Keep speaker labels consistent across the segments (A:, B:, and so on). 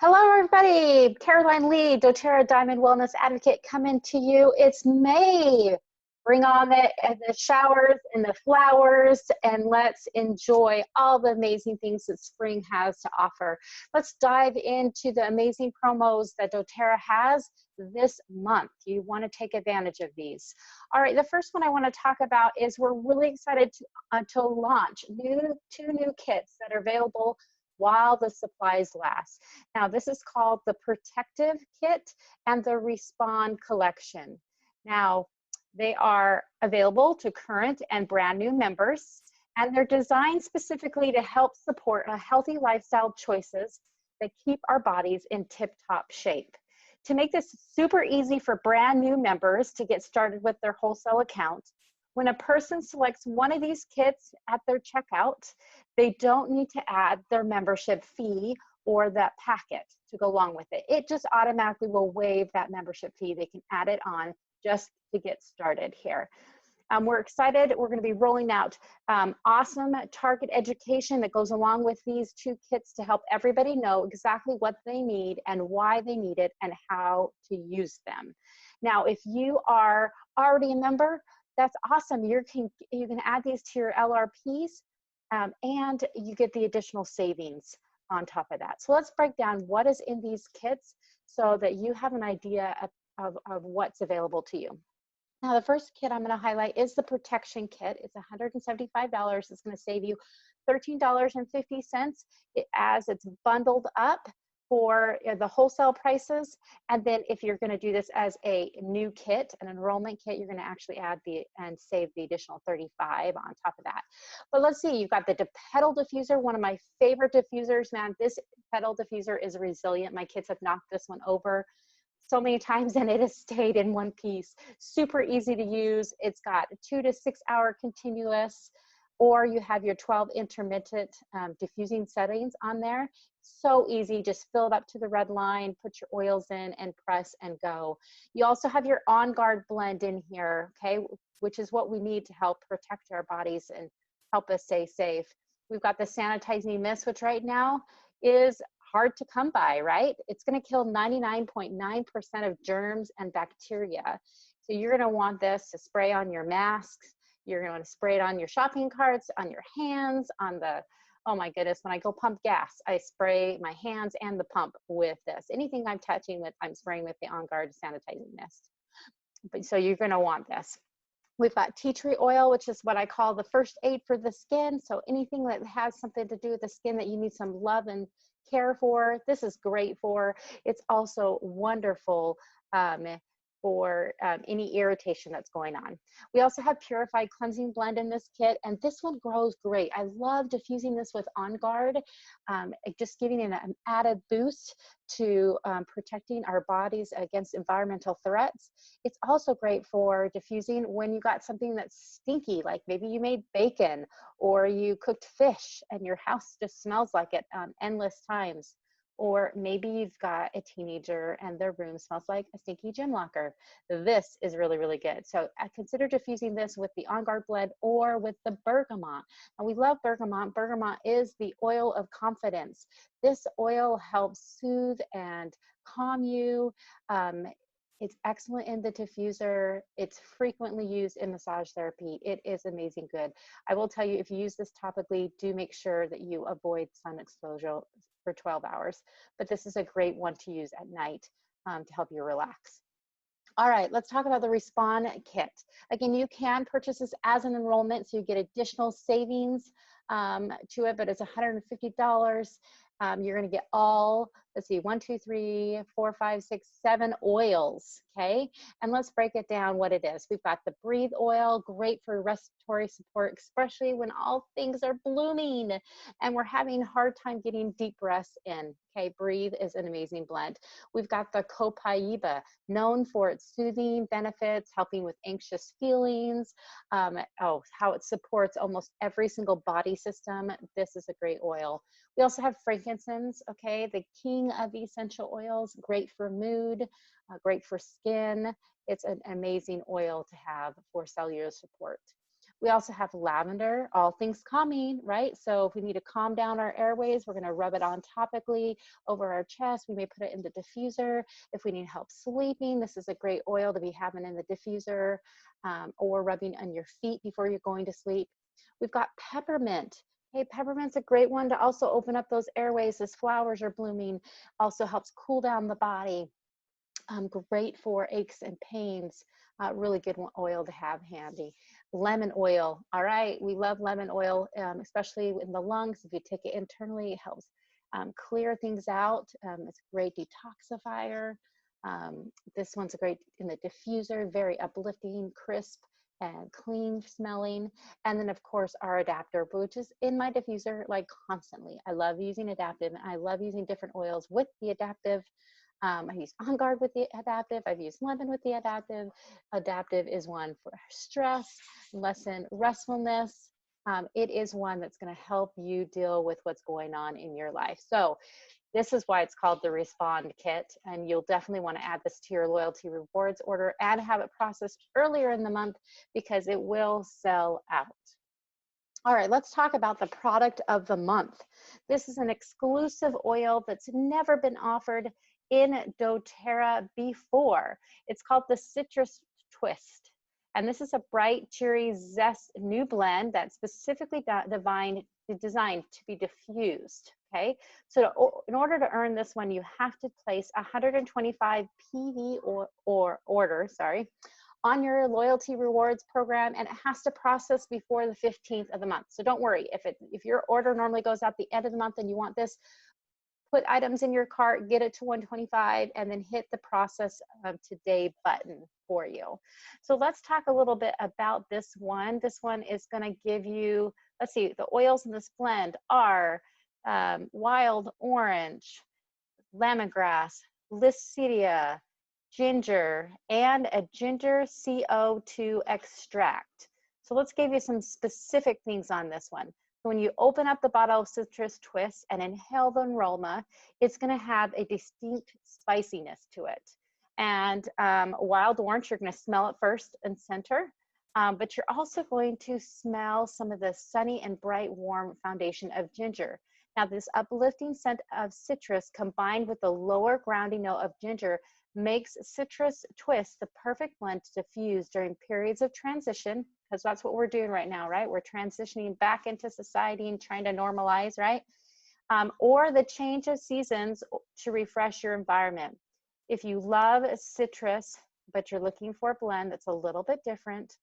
A: Hello, everybody. Caroline Lee, doTERRA Diamond Wellness Advocate, coming to you. It's May. Bring on the showers and the flowers, and let's enjoy all the amazing things that spring has to offer. Let's dive into the amazing promos that doTERRA has this month. You want to take advantage of these. All right, the first one I want to talk about is we're really excited to launch two new kits that are available while the supplies last. Now, this is called the Protective Kit and the Respond Collection. Now, they are available to current and brand new members, and they're designed specifically to help support a healthy lifestyle choices that keep our bodies in tip-top shape. To make this super easy for brand new members to get started with their wholesale account, when a person selects one of these kits at their checkout, they don't need to add their membership fee or that packet to go along with it. It just automatically will waive that membership fee. They can add it on just to get started here. We're excited. We're going to be rolling out awesome target education that goes along with these two kits to help everybody know exactly what they need and why they need it and how to use them. Now, if you are already a member, that's awesome. You can add these to your LRPs and you get the additional savings on top of that. So let's break down what is in these kits so that you have an idea of what's available to you. Now, the first kit I'm going to highlight is the Protection Kit. It's $175. It's going to save you $13.50 as it's bundled up for the wholesale prices. And then if you're going to do this as a new kit, an enrollment kit, you're going to actually add and save the additional $35 on top of that. But let's see, you've got the pedal diffuser, one of my favorite diffusers. Man, this pedal diffuser is resilient. My kids have knocked this one over so many times and it has stayed in one piece. Super easy to use. It's got 2 to 6 hour continuous, or you have your 12 intermittent diffusing settings on there. So easy, just fill it up to the red line, put your oils in and press and go. You also have your On Guard blend in here, okay, which is what we need to help protect our bodies and help us stay safe. We've got the sanitizing mist, which right now is hard to come by, right? It's going to kill 99.9% of germs and bacteria. So you're going to want this to spray on your masks. You're going to want to spray it on your shopping carts, on your hands, on the, oh my goodness, when I go pump gas, I spray my hands and the pump with this. Anything I'm touching with, I'm spraying with the On Guard sanitizing mist. So you're going to want this. We've got tea tree oil, which is what I call the first aid for the skin. So anything that has something to do with the skin that you need some love and care for, this is great for. It's also wonderful for any irritation that's going on. We also have Purified Cleansing Blend in this kit, and this one grows great. I love diffusing this with On Guard, just giving it an added boost to protecting our bodies against environmental threats. It's also great for diffusing when you got something that's stinky, like maybe you made bacon or you cooked fish and your house just smells like it endless times. Or maybe you've got a teenager and their room smells like a stinky gym locker. This is really, really good. So I consider diffusing this with the On Guard blend or with the bergamot. And we love bergamot. Bergamot is the oil of confidence. This oil helps soothe and calm you. It's excellent in the diffuser. It's frequently used in massage therapy. It is amazing good. I will tell you, if you use this topically, do make sure that you avoid sun exposure for 12 hours. But this is a great one to use at night to help you relax. All right, let's talk about the Respond Kit. Again, you can purchase this as an enrollment, so you get additional savings to it, but it's $150. You're going to get all, let's see, 1, 2, 3, 4, 5, 6, 7 oils, okay? And let's break it down what it is. We've got the Breathe Oil, great for respiratory support, especially when all things are blooming and we're having a hard time getting deep breaths in, okay? Breathe is an amazing blend. We've got the Copaiba, known for its soothing benefits, helping with anxious feelings, how it supports almost every single body system. This is a great oil. We also have frankincense, okay, the king of essential oils, great for mood, great for skin. It's an amazing oil to have for cellular support. We also have lavender, all things calming, right? So if we need to calm down our airways, we're gonna rub it on topically over our chest. We may put it in the diffuser. If we need help sleeping, this is a great oil to be having in the diffuser, or rubbing on your feet before you're going to sleep. We've got peppermint. Hey, peppermint's a great one to also open up those airways as flowers are blooming. Also helps cool down the body. Great for aches and pains. Really good oil to have handy. Lemon oil. All right, we love lemon oil, especially in the lungs. If you take it internally, it helps clear things out. It's a great detoxifier. This one's a great in the diffuser, very uplifting, crisp, and clean smelling. And then of course our adapter, which is in my diffuser like constantly. I love using adaptive, and I love using different oils with the adaptive. I use On Guard with the adaptive. I've used lemon with the adaptive. Adaptive is one for stress, lessen restfulness. It is one that's going to help you deal with what's going on in your life. So this is why it's called the Respond Kit, and you'll definitely want to add this to your loyalty rewards order and have it processed earlier in the month because it will sell out. All right, let's talk about the product of the month. This is an exclusive oil that's never been offered in doTERRA before. It's called the Citrus Twist. And this is a bright cherry zest new blend that's specifically designed to be diffused. Okay, so in order to earn this one, you have to place 125 PV order, on your loyalty rewards program, and it has to process before the 15th of the month. So don't worry, if your order normally goes out the end of the month and you want this, put items in your cart, get it to 125, and then hit the process today button for you. So let's talk a little bit about this one. This one is going to give you, let's see, the oils in this blend are wild orange, lemongrass, lycidia, ginger, and a ginger CO2 extract. So let's give you some specific things on this one. So when you open up the bottle of Citrus Twist and inhale the aroma, it's going to have a distinct spiciness to it. And wild orange, you're going to smell it first and center, but you're also going to smell some of the sunny and bright warm foundation of ginger. Now this uplifting scent of citrus combined with the lower grounding note of ginger makes Citrus Twist the perfect blend to diffuse during periods of transition, because that's what we're doing right now, right? We're transitioning back into society and trying to normalize, right? Or the change of seasons to refresh your environment. If you love citrus, but you're looking for a blend that's a little bit different,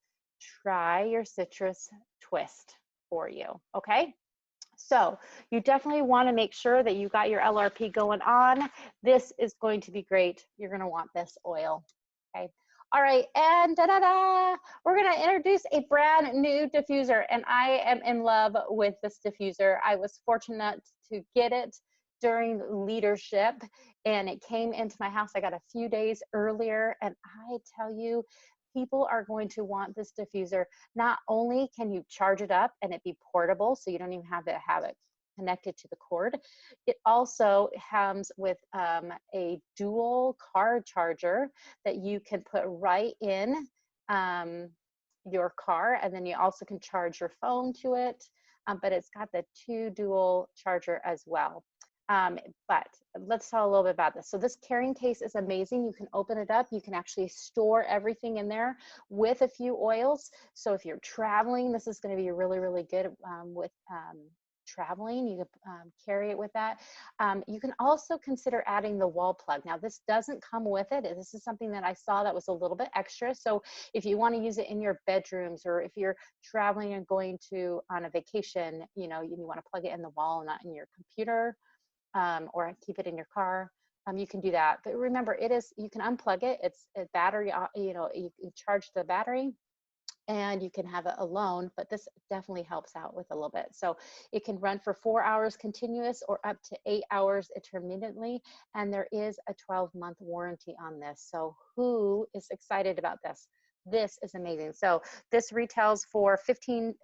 A: try your Citrus Twist for you, okay? So you definitely want to make sure that you got your LRP going on. This is going to be great. You're going to want this oil. Okay. All right. And we're going to introduce a brand new diffuser. And I am in love with this diffuser. I was fortunate to get it during leadership, and it came into my house. I got a few days earlier, and I tell you, people are going to want this diffuser. Not only can you charge it up and it be portable, so you don't even have to have it connected to the cord, it also comes with a dual car charger that you can put right in your car, and then you also can charge your phone to it, but it's got the dual charger as well. But let's talk a little bit about this. So this carrying case is amazing. You can open it up. You can actually store everything in there with a few oils. So if you're traveling, this is going to be really, really good with traveling. You can carry it with that. You can also consider adding the wall plug. Now this doesn't come with it. This is something that I saw that was a little bit extra. So if you want to use it in your bedrooms, or if you're traveling and going to on a vacation, you know, you want to plug it in the wall and not in your computer, or keep it in your car, you can do that. But remember, you can unplug it. It's a battery, you know, you charge the battery and you can have it alone, but this definitely helps out with a little bit. So it can run for 4 hours continuous or up to 8 hours intermittently. And there is a 12-month warranty on this. So who is excited about this? This is amazing. So this retails for $50,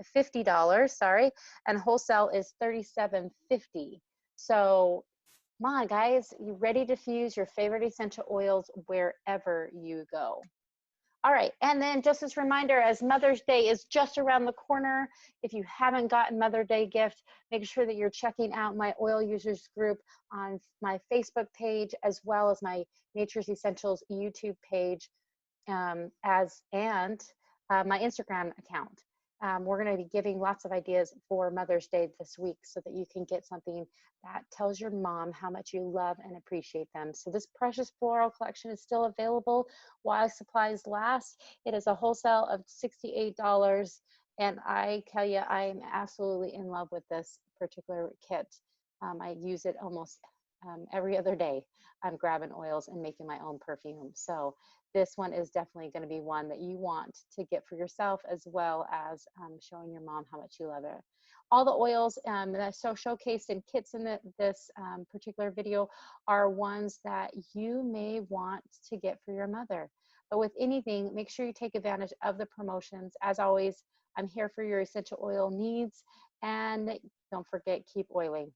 A: and wholesale is $37.50. So come on, guys, you ready to fuse your favorite essential oils wherever you go. All right, and then just as a reminder, as Mother's Day is just around the corner, if you haven't gotten Mother's Day gift, make sure that you're checking out my oil users group on my Facebook page, as well as my Nature's Essentials YouTube page, and my Instagram account. We're going to be giving lots of ideas for Mother's Day this week so that you can get something that tells your mom how much you love and appreciate them. So this precious floral collection is still available while supplies last. It is a wholesale of $68. And I tell you, I am absolutely in love with this particular kit. I use it almost every other day. I'm grabbing oils and making my own perfume. So this one is definitely going to be one that you want to get for yourself, as well as showing your mom how much you love it. All the oils that are showcased in kits in this particular video are ones that you may want to get for your mother. But with anything, make sure you take advantage of the promotions. As always, I'm here for your essential oil needs, and don't forget, keep oiling.